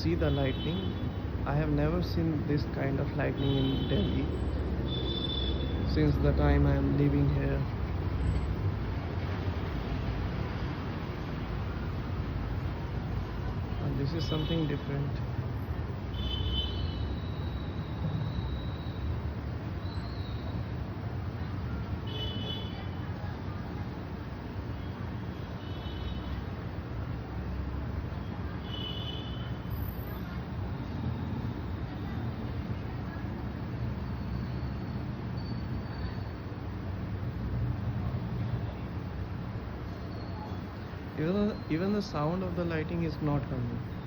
see the lightning. I have never seen this kind of lightning in Delhi since the time I am living here. And this is something different. Even the sound of the lighting is not coming.